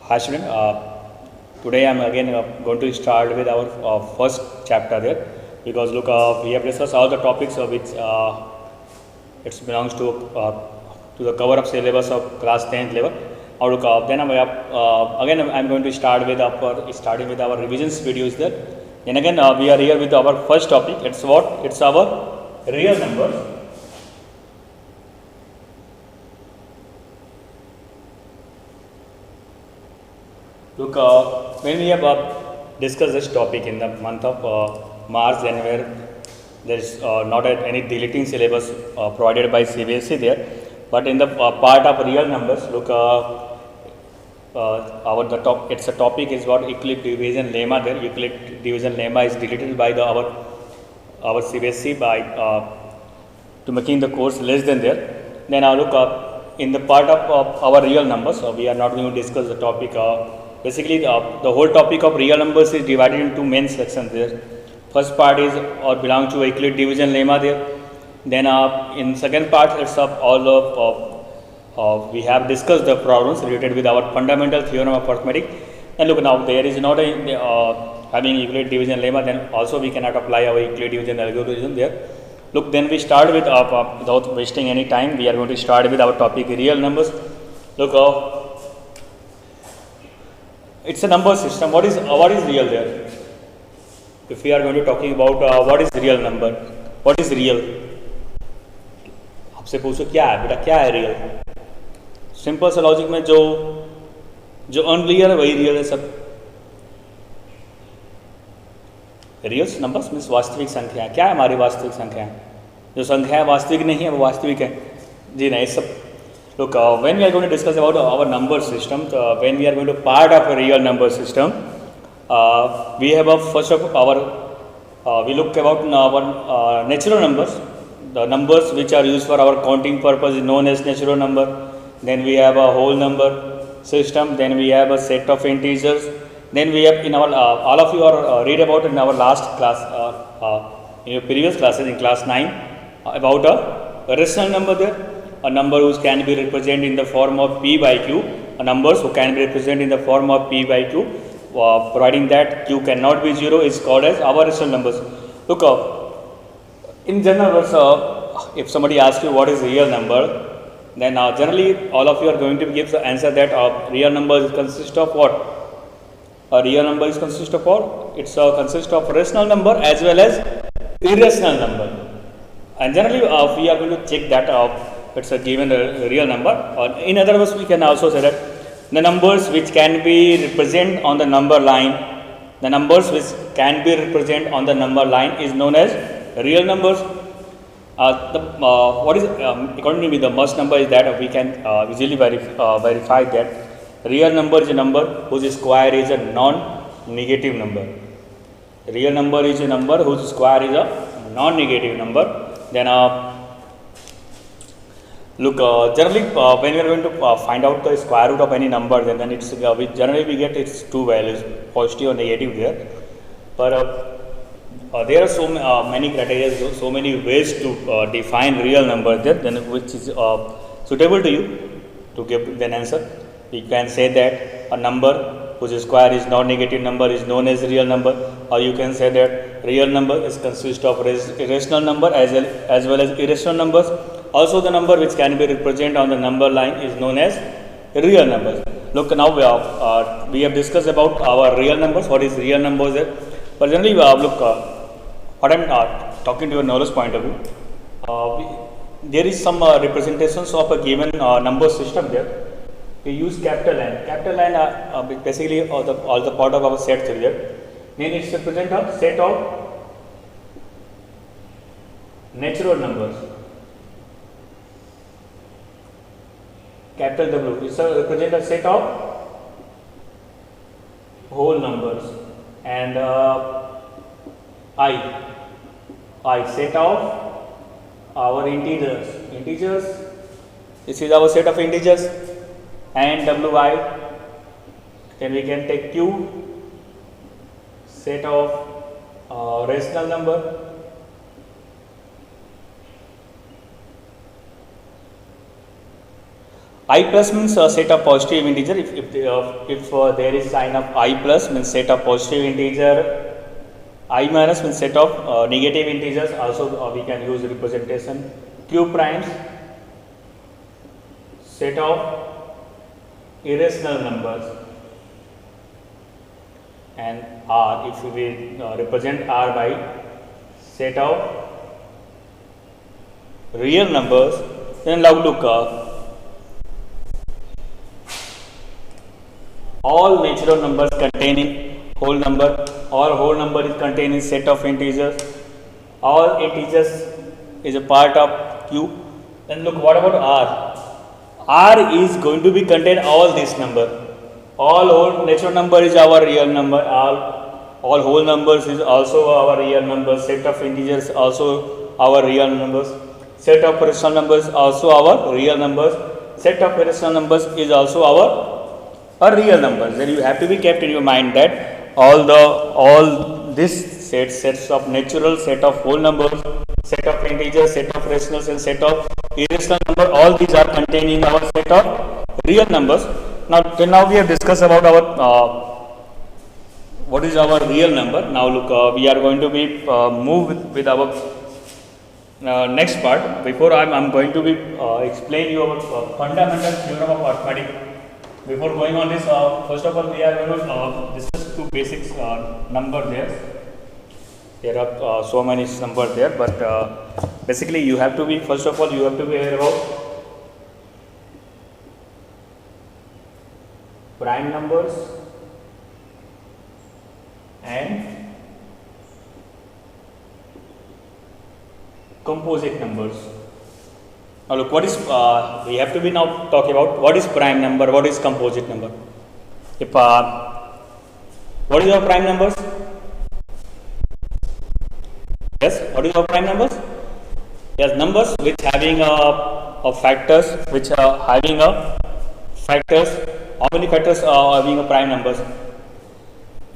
Hi student, today I am again going to start with our first chapter there because look we have discussed all the topics of which it belongs to the cover up syllabus of class 10th level. Now look then again I am going to start with starting with our revisions videos there. Then again we are here with our first topic. It's what? It's our real numbers. Look, when we have discussed this topic in the month of March, then where there is not any deleting syllabus provided by CBSE there, but in the part of real numbers, look, it's a topic is what Euclid division lemma there. Euclid division lemma is deleted by our CBSE by to making the course less than there. Then look, in the part of our real numbers, we are not going to discuss the topic. Basically, the whole topic of real numbers is divided into main sections there. First part is or belong to Euclid division lemma there. Then in second part, it's all of we have discussed the problems related with our fundamental theorem of arithmetic. And look, now there is not a having Euclid division lemma, then also we cannot apply our Euclid division algorithm there. Look, then we start with without wasting any time, we are going to start with our topic real numbers. Look, it's a number system. What is real there? If we are going to talking about what is real number, what is real? आपसे पूछो क्या है बेटा, क्या है real? Simple सा logic में जो अनरियल है वही रियल है सब. रियल नंबर्स मीन्स वास्तविक संख्या. क्या है हमारी वास्तविक संख्या? जो संख्या है वास्तविक नहीं है वो वास्तविक है जी नहीं सब. Look, when we are going to discuss about our number system, when we are going to part of a real number system, we have first of our we look about our natural numbers. The numbers which are used for our counting purpose is known as natural number. Then we have a whole number system. Then we have a set of integers. Then we have in our all of you are read about in our last class in your previous classes in class 9 about a rational number there. A number which can be represented in the form of p by q, a numbers who can be represented in the form of p by q, providing that q cannot be 0 is called as our rational numbers. Look, in general, if somebody asks you what is real number, then generally all of you are going to give the answer that real numbers consist of what? A real number is consist of what? It's consist of rational number as well as irrational number. And generally we are going to check that it's a given real number. In other words, we can also say that the numbers which can be represented on the number line, the numbers which can be represented on the number line is known as real numbers. What is according to me the must number is that we can easily verify that real number is a number whose square is a non-negative number. Real number is a number whose square is a non-negative number. Then look, generally when we are going to find out the square root of any number, then it's generally we get its two values, positive or negative there. But there are so many criteria, so many ways to define real number there, then which is suitable to you to give an answer. We can say that a number whose square is non-negative number is known as real number, or you can say that real number is consist of irrational number as well as irrational numbers. Also, the number which can be represented on the number line is known as real numbers. Look, now we have discussed about our real numbers. What is real numbers there? But generally, look, what I am talking to your knowledge point of view, there is some representations of a given number system there. We use capital N. Capital N basically all the part of our set here. Then it represents a set of natural numbers. Capital W is represent a set of whole numbers, and I set of our integers. This is our set of integers, and Wi. Then we can take Q, set of rational number. I plus means a set of positive integer. If there is sign of I plus means set of positive integer. I minus means set of negative integers. Also we can use representation. Q primes set of irrational numbers, and R if we represent R by set of real numbers. Then now look all natural numbers containing whole number, or whole number is containing set of integers, all integers is a part of Q. Then look, what about R? R is going to be contain all this number. All whole natural number is our real number. All whole numbers is also our real number. Set of integers also our real numbers. Set of rational numbers also our real numbers. Set of irrational numbers is also our real numbers. Then you have to be kept in your mind that all this sets of natural, set of whole numbers, set of integers, set of rationals, and set of irrational number, all these are containing our set of real numbers. Now till now we have discussed about our what is our real number. Now look, we are going to be move with our next part. Before I'm going to be explain you our fundamental theorem of arithmetic. Before going on this, first of all we are going to discuss two basics number there. There are so many numbers there, but basically you have to be, first of all you have to be aware about prime numbers and composite numbers. Now look, what is we have to be now talking about what is prime number, what is composite number. If what is our prime numbers? Yes, what is our prime numbers? Yes, numbers which having a factors, which are having a factors. How many factors are having a prime numbers?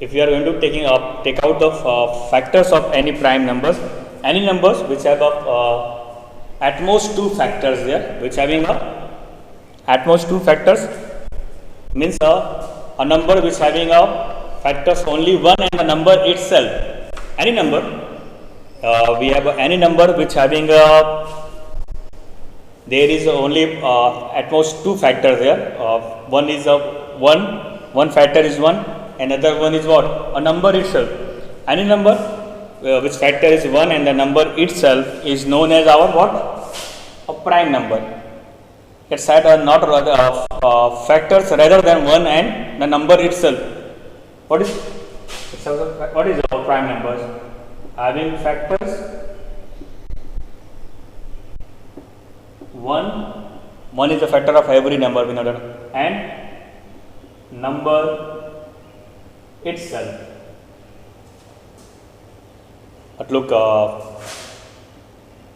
If we are going to take out the factors of any prime numbers, any numbers which have at most two factors there, which having at most two factors, means a number which having factors only one and the number itself. Any number, we have any number which having there is only at most two factors there. One is one factor is one, another one is what? A number itself. Any number which factor is one and the number itself is known as our what? A prime number. It's had not factors rather than one and the number itself. What is our prime numbers? Having factors one is the factor of every number we know that, and number itself. But look,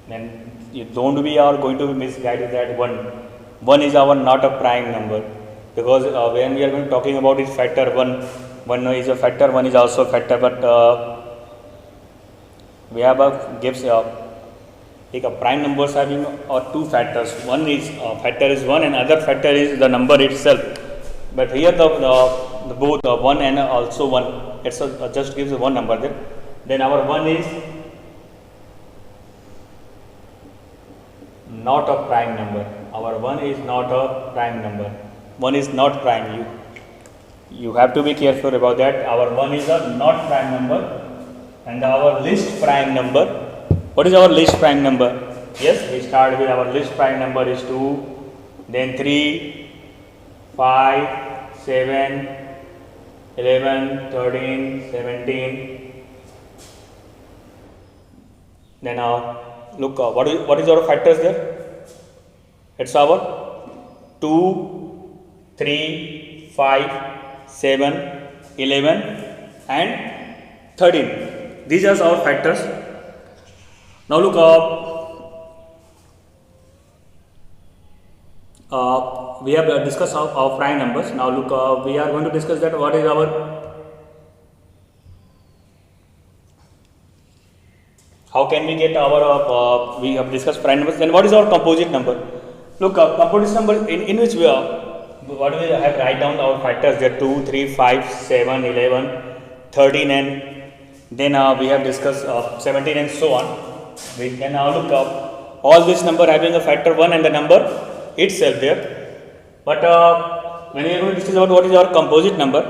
then you don't be are going to be misguided that one is our not a prime number, because when we are going to talking about this factor one is a factor, one is also a factor, but we have gives take a prime numbers having two factors. One is factor is one and other factor is the number itself. But here the both one and also one, it's just gives one number there. Then our one is not a prime number. Our one is not a prime number. One is not prime. You have to be careful about that. Our one is a not prime number, and our least prime number. What is our least prime number? Yes, we start with our least prime number is 2, then 3, 5, 7, 11, 13, 17. Then look, what is our factors there? It's our 2, 3, 5, 7, 11 and 13. These are our factors. Now look, we have discussed our prime numbers. Now look, we are going to discuss that what is our, how can we get our, we have discussed prime numbers, then what is our composite number? Look, composite number in which we are, what we have write down our factors, there 2, 3, 5, 7, 11, 13, and then we have discussed 17 and so on. We can now look up all this number having a factor 1 and the number itself there. But when we are going to discuss about what is our composite number,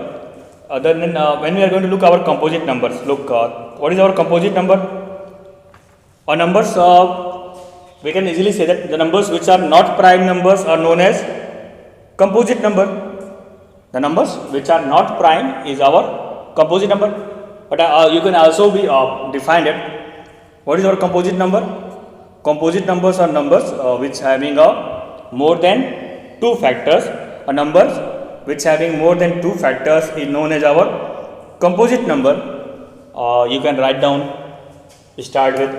other than when we are going to look our composite numbers, look what is our composite number? Our numbers, we can easily say that the numbers which are not prime numbers are known as composite number. The numbers which are not prime is our composite number. But you can also be defined it. What is our composite number? Composite numbers are numbers which having more than 2 factors. Numbers which having more than 2 factors is known as our composite number. You can write down, start with,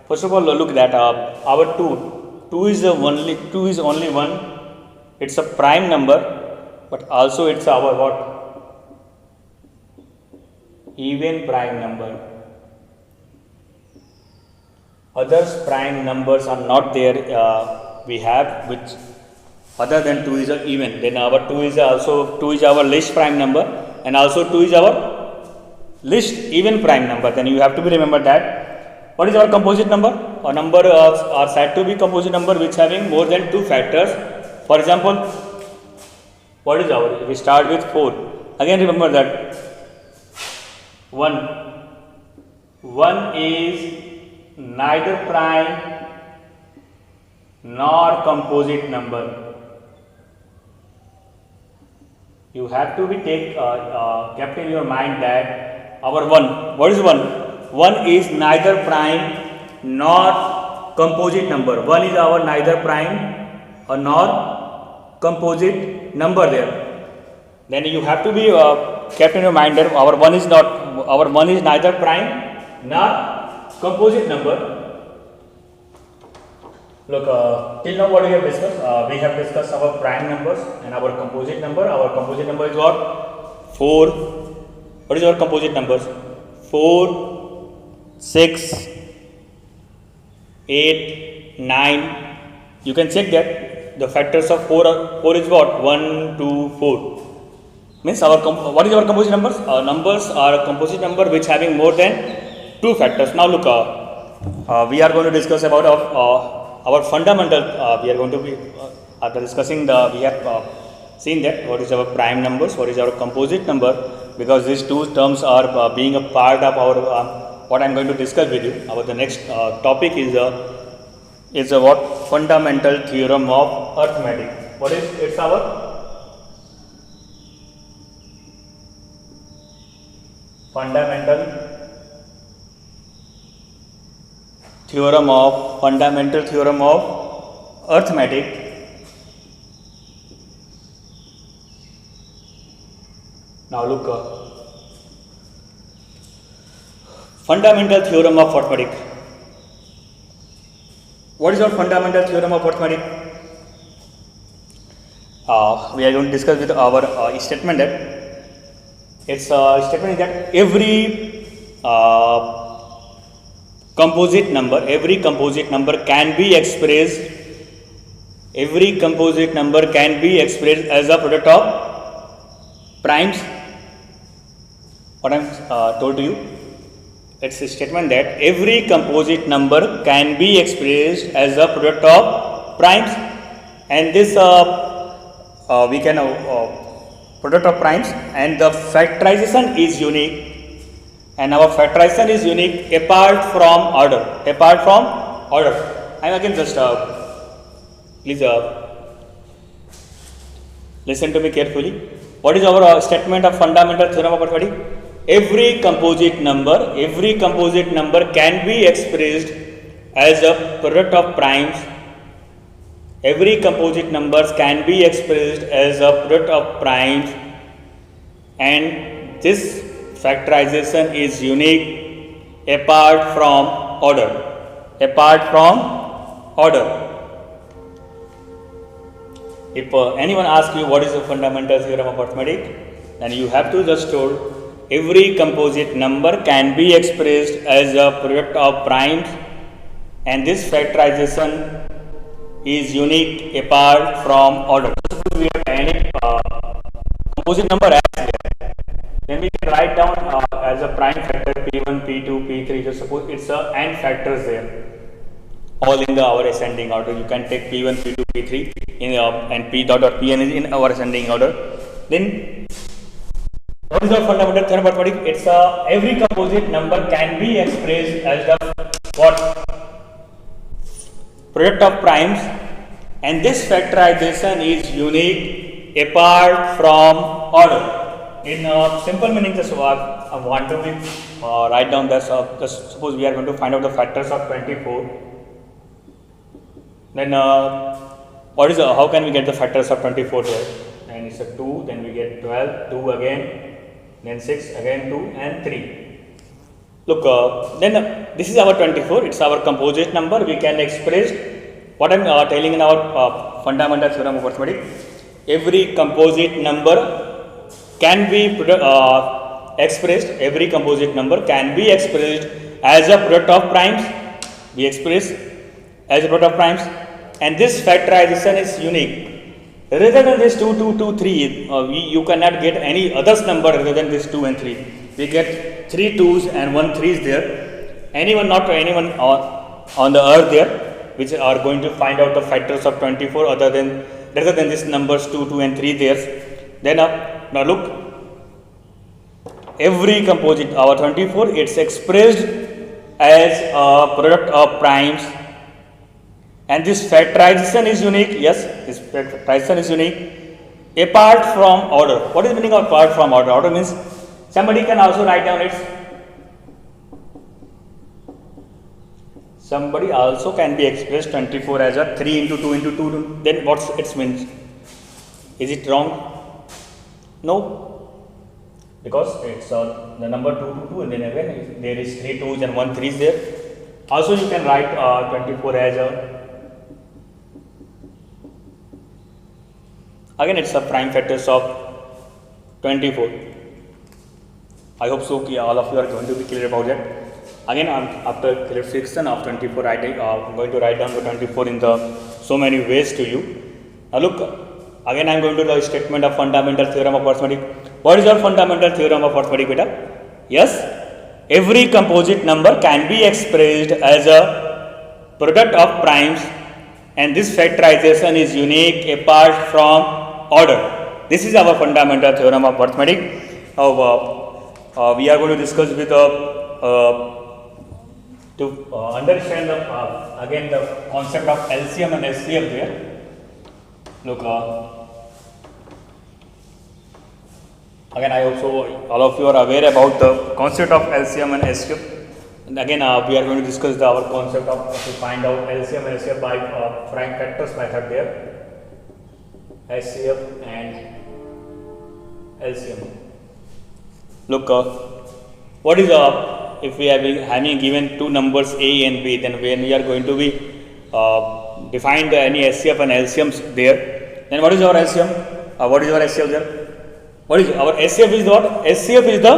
first of all look that our 2 is only one. It's a prime number, but also it's our what? Even prime number. Others prime numbers are not there. We have which other than 2 is a even. Then our 2 is also 2 is our least prime number, and also 2 is our least even prime number. Then you have to be remember that. What is our composite number? A number are said to be composite number which having more than 2 factors. For example, what is our? We start with 4. Again remember that 1 is neither prime nor composite number. You have to be kept in your mind that our 1, what is 1? 1 is neither prime nor composite number. 1 is our neither prime nor composite number there. Then you have to be kept in your mind that our 1 is neither prime nor composite number. Look, till now what we have discussed? We have discussed our prime numbers and our composite number. Our composite number is what? 4. What is our composite numbers? 4, 6, 8, 9. You can check that the factors of 4 is what? 1, 2, 4. Means what is our composite numbers? Our numbers are a composite number which having more than 2 factors. Now look, we are going to discuss about our fundamental. We are going to be discussing we have seen that what is our prime numbers, what is our composite number, because these 2 terms are being a part of our what I am going to discuss with you. Our the next topic is what? Fundamental theorem of arithmetic. What is it's our fundamental theorem of arithmetic. Now look, fundamental theorem of arithmetic. What is our fundamental theorem of arithmetic? We are going to discuss with our statement that it's a statement that every composite number can be expressed as a product of primes. What I am told to you, it's a statement that every composite number can be expressed as a product of primes, and this we can product of primes, and the factorization is unique, and our factorization is unique apart from order. I am again just please listen to me carefully. What is our statement of fundamental theorem of arithmetic? Every composite number can be expressed as a product of primes. Every composite numbers can be expressed as a product of primes, and this factorization is unique apart from order. If anyone asks you what is the fundamental theorem of arithmetic, then you have to just told every composite number can be expressed as a product of primes, and this factorization is unique apart from order. Suppose we have any composite number as here, then we can write down as a prime factor p1, p2, p3. Just suppose it's a n factors there, all in the our ascending order. You can take p1, p2, p3 in and p dot or pn is in our ascending order. Then what is our fundamental theorem of arithmetic? It's every composite number can be expressed as the what? Product of primes, and this factorization is unique apart from order. In simple meaning, just I want to write down this. Just suppose we are going to find out the factors of 24. Then what is how can we get the factors of 24 there? And it's a 2. Then we get 12, 2 again, then 6 again, 2 and 3. Look, then this is our 24. It's our composite number. We can express what I'm telling in our fundamental theorem of arithmetic. Every composite number can be expressed. Every composite number can be expressed as a product of primes. We express as a product of primes, and this factorization is unique. Rather than this 2, 2, 2, 3, you cannot get any others number rather than this 2 and 3. We get 3 2s and 1 3 is there. Anyone, not anyone on the earth there, which are going to find out the factors of 24 rather than this numbers 2, 2 and 3 there. Then now look, every composite, our 24, it's expressed as a product of primes. And this factorization is unique. Yes, this factorization is unique apart from order. What is the meaning of apart from order? Order means somebody can also write down it. Somebody also can be expressed 24 as a 3 into 2 into 2. Then what's its means? Is it wrong? No, because it's the number 2 to 2, and then again there is 3 2s and 1 3 is there. Also you can write 24 as a, again it's a prime factors of 24. I hope so all of you are going to be clear about that. Again, after clarification of 24, I'm going to write down the 24 in the so many ways to you. Now look, again I am going to the statement of fundamental theorem of arithmetic. What is our fundamental theorem of arithmetic, beta? Yes, every composite number can be expressed as a product of primes, and this factorization is unique apart from order. This is our fundamental theorem of arithmetic. We are going to discuss with to understand again the concept of LCM and SCF there. Look, again I hope so all of you are aware about the concept of LCM and SCF. And again we are going to discuss our concept of to find out LCM and SCF by prime factors method there. SCF and LCM. Look, what is if we are having given two numbers A and B, then when we are going to be defined any SCF and LCMs there, then what is our LCM? What is our SCF there? What is our SCF is what? SCF is the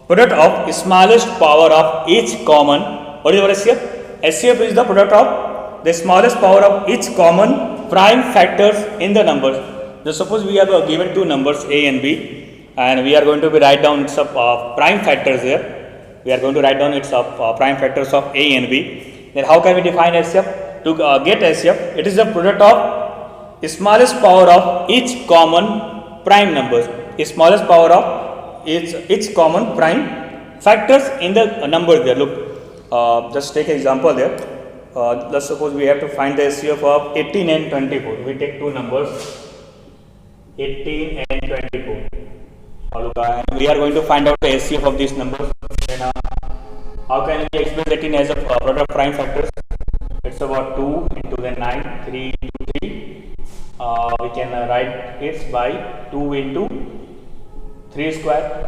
product of smallest power of each common. What is our SCF? SCF is the product of the smallest power of each common prime factors in the numbers. Just suppose we have given two numbers A and B, and we are going to be write down its prime factors there. We are going to write down its prime factors of A and B. Then how can we define SCF? To get SCF, it is the product of smallest power of each common prime numbers. Smallest power of each common prime factors in the numbers there. Look, just take an example there. Let's suppose we have to find the SCF of 18 and 24. We take two numbers, 18 and 24. We are going to find out the SCF of these numbers. Then how can we express 18 as a product of prime factors? It's about 2 into the 9, 3 into 3. We can write it by 2 into 3 square.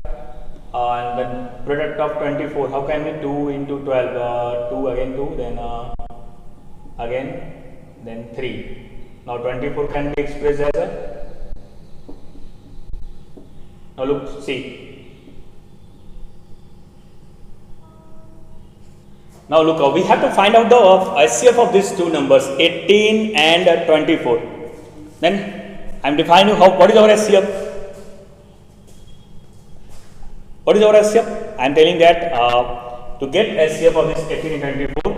And then product of 24, how can we 2 into 12? 2 again 2, then again, then 3. Now 24 can be expressed as a, now look, see, Now look, we have to find out the HCF of these two numbers 18 and 24. Then I am defining what is our HCF. What is our HCF? I am telling that to get HCF of this 18 and 24,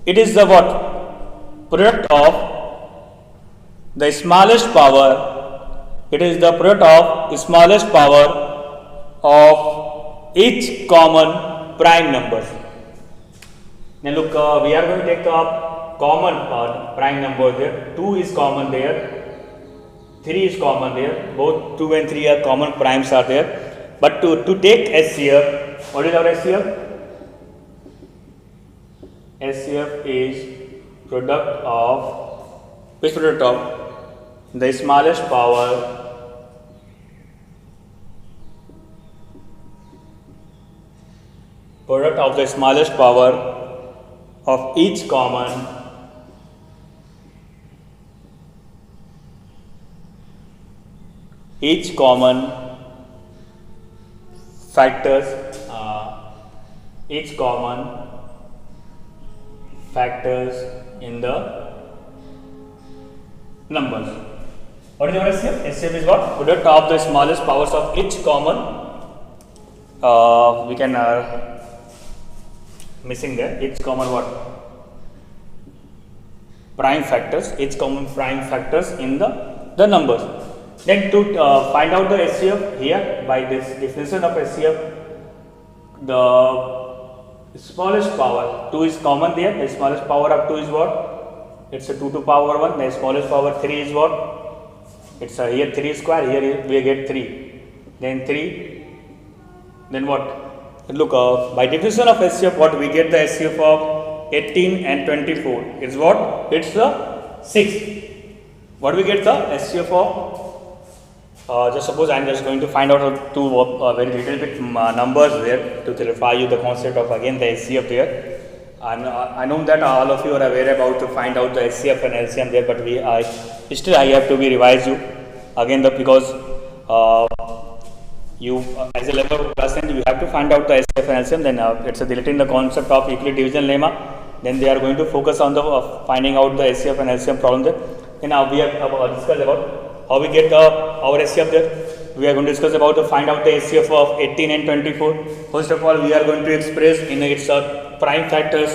it is the what? Product of the smallest power. It is the product of smallest power of each common prime numbers. Now look, we are going to take a common prime number there. 2 is common there, 3 is common there. Both 2 and 3 are common primes are there. But to take HCF, what is our HCF? HCF is product of, which product of the smallest power product of the smallest power of each common factors in the numbers. What is your HCF? HCF is what? Product of the smallest powers of each common, we can missing there, each common what? Prime factors, each common prime factors in the numbers. Then to find out the HCF here, by this definition of HCF, the smallest power 2 is common there. The smallest power of 2 is what? It's a 2 to power 1. The smallest power 3 is what? It's a here 3 square. Here we get 3. Then 3. Then what? Look, by definition of HCF, what we get the HCF of 18 and 24 is what? It's the 6. What we get the HCF of? Just suppose I am just going to find out two very little bit numbers there to clarify you the concept of again the HCF there. I know that all of you are aware about to find out the HCF and LCM there, but still I have to be revise you again because you as a level person you have to find out the HCF and LCM. Then it's a relating the concept of Euclid division lemma. Then they are going to focus on the finding out the HCF and LCM problem there. Then now we have discussed about how we get our HCF there. We are going to discuss about to find out the HCF of 18 and 24. First of all, we are going to express in its prime factors.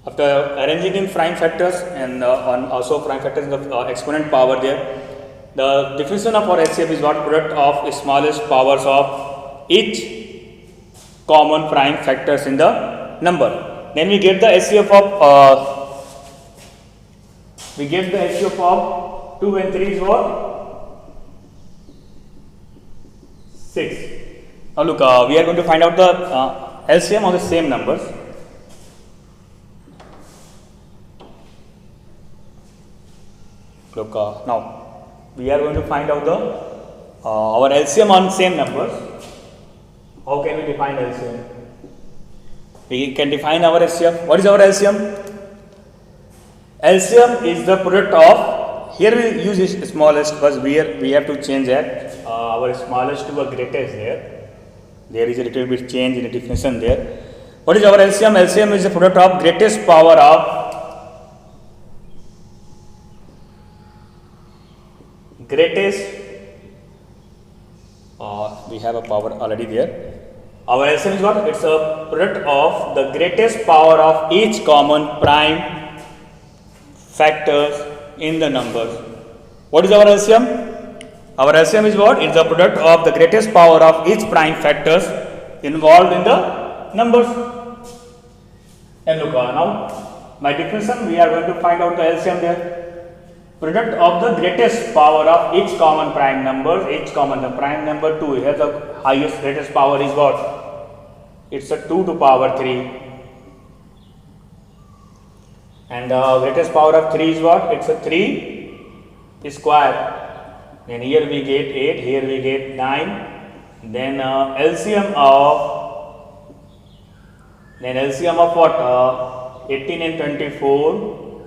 After arranging in prime factors and on also prime factors in the exponent power there, the definition of our HCF is what? Product of smallest powers of each common prime factors in the number. Then we get the HCF of HCF of 2 and 3 is what? 6. Now look, we are going to find out the LCM of the same numbers. Look, now we are going to find out the our LCM on same numbers. How can we define LCM? We can define our LCM. What is our LCM? LCM is the product of, here we use this smallest because we have to change that our smallest to a greatest there. There is a little bit change in the definition there. What is our LCM? LCM is the product of greatest power of we have a power already there. Our LCM is what? It's a product of the greatest power of each common prime factors in the numbers. What is our LCM? Our LCM is what? It's the product of the greatest power of each prime factors involved in the numbers. And look, now by definition we are going to find out the LCM there. Product of the greatest power of each common prime number, each common, the prime number 2, here the highest greatest power is what? It's a 2 to power 3. And the greatest power of 3 is what? It's a 3 square. Then here we get 8, here we get 9. Then LCM of what? 18 and 24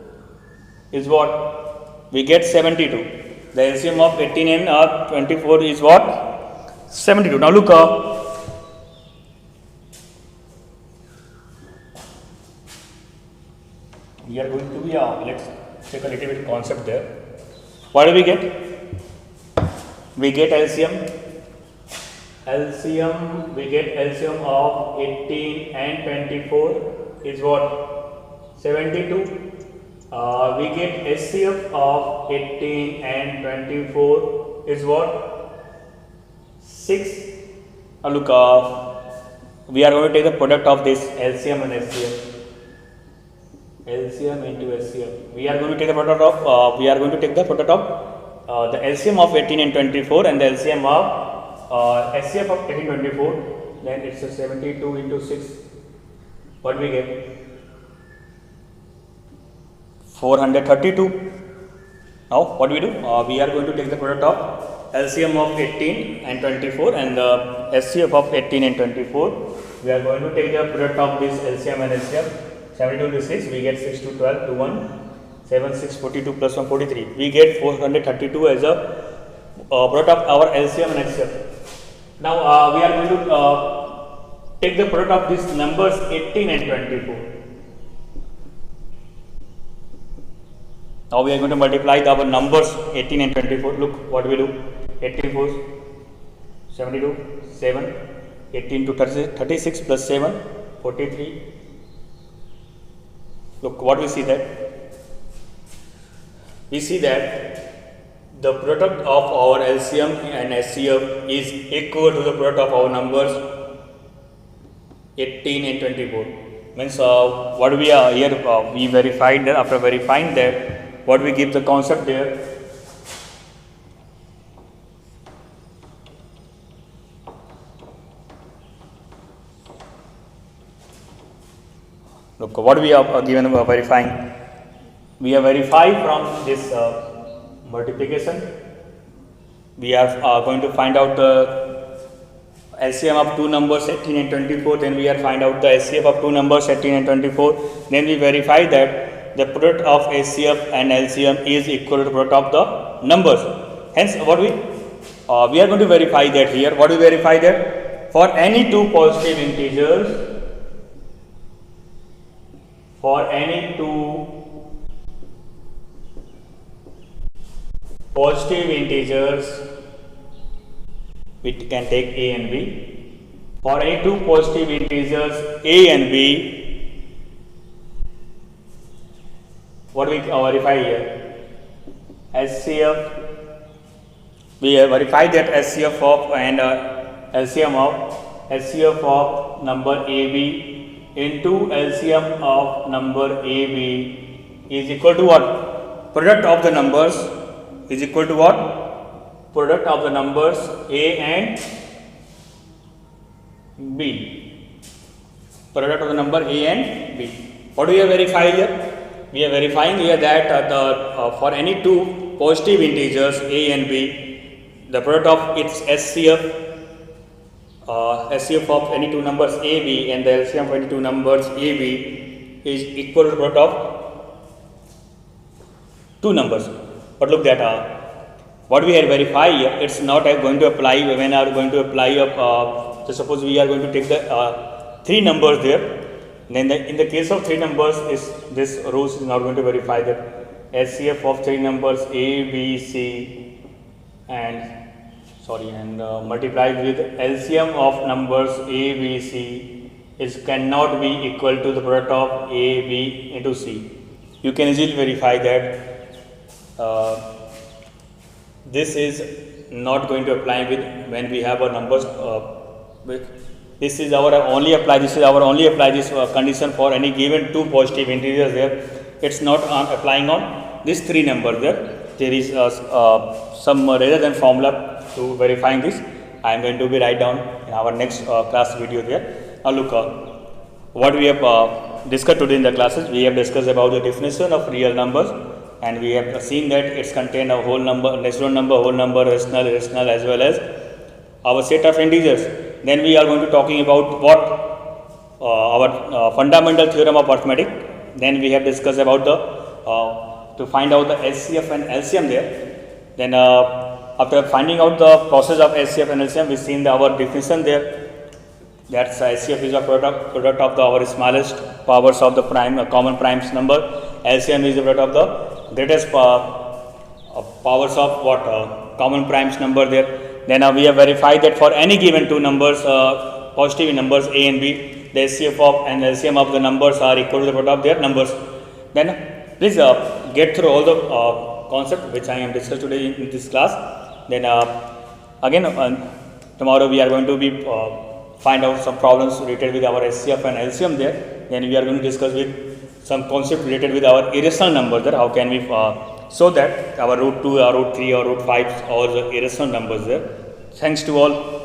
is what? We get 72. The LCM of 18 and 24 is what? 72. Now look, we are going to be let's take a little bit concept there. What do we get? We get LCM. We get LCM of 18 and 24 is what? 72. We get HCF of 18 and 24 is what? 6. Look, we are going to take the product of this LCM and HCF. LCM into HCF. We are going to take the product of the LCM of 18 and 24 and the LCM of HCF of 18 and 24. Then it's a 72 into 6. What we get? 432. Now what we do? We are going to take the product of LCM of 18 and 24 and the HCF of 18 and 24. We are going to take the product of this LCM and HCF. 72 to 6, we get 6 to 12 to 1, 7, 6, 42 plus 1, 43. We get 432 as a product of our LCM and HCF. Now we are going to take the product of these numbers 18 and 24. Now we are going to multiply our numbers 18 and 24. Look what we do. 18 4, 72, 7, 18 to 36 plus 7, 43. Look what we see that. We see that the product of our LCM and HCF is equal to the product of our numbers 18 and 24. Means what we are here, we verified that. After verifying that, what we give the concept there. Look what we are given verifying. We are verified from this multiplication. We are going to find out the LCM of two numbers 18 and 24. Then we are find out the HCF of two numbers 18 and 24. Then we verify that the product of HCF and LCM is equal to the product of the numbers. Hence, what we are going to verify that here. What we verify that for any two positive integers. For any two positive integers, we can take A and B. For any two positive integers A and B, what we verify here? HCF. We have verified that HCF of and LCM of HCF of number AB into LCM of number AB is equal to what? Product of the numbers is equal to what? Product of the numbers A and B. Product of the number A and B. What do we have verified here? We are verifying here that for any two positive integers A and B, the product of its HCF HCF of any two numbers AB and the LCM of any two numbers AB is equal to the product of two numbers. But look that what we have verified here, it's not going to apply when we are going to apply so suppose we are going to take the three numbers there. Then in the case of three numbers, this row is not going to verify that HCF of three numbers A, B, C and multiplied with LCM of numbers A, B, C cannot be equal to the product of A, B into C. You can easily verify that this is not going to apply with when we have our numbers. This is our only apply this condition for any given two positive integers there. It's not applying on these three numbers there. There is some rather than formula to verifying this. I am going to be write down in our next class video there. Now look, what we have discussed today in the classes, we have discussed about the definition of real numbers, and we have seen that it's contain a whole number, natural number, whole number, rational, irrational, as well as our set of integers. Then we are going to talking about what our fundamental theorem of arithmetic. Then we have discussed about the to find out the HCF and LCM there. Then after finding out the process of HCF and LCM, we seen our definition there. That's HCF is a product of our smallest powers of the prime common primes number, LCM is the product of the greatest powers of what common primes number there. Then we have verified that for any given two numbers, positive numbers A and B, the HCF of and LCM of the numbers are equal to the product of their numbers. Then please get through all the concept which I am discussed today in this class. Then again tomorrow we are going to be find out some problems related with our HCF and LCM there. Then we are going to discuss with some concept related with our irrational numbers there. How can we so that our root 2 or root 3 or root 5 or the irrational numbers there. Thanks to all.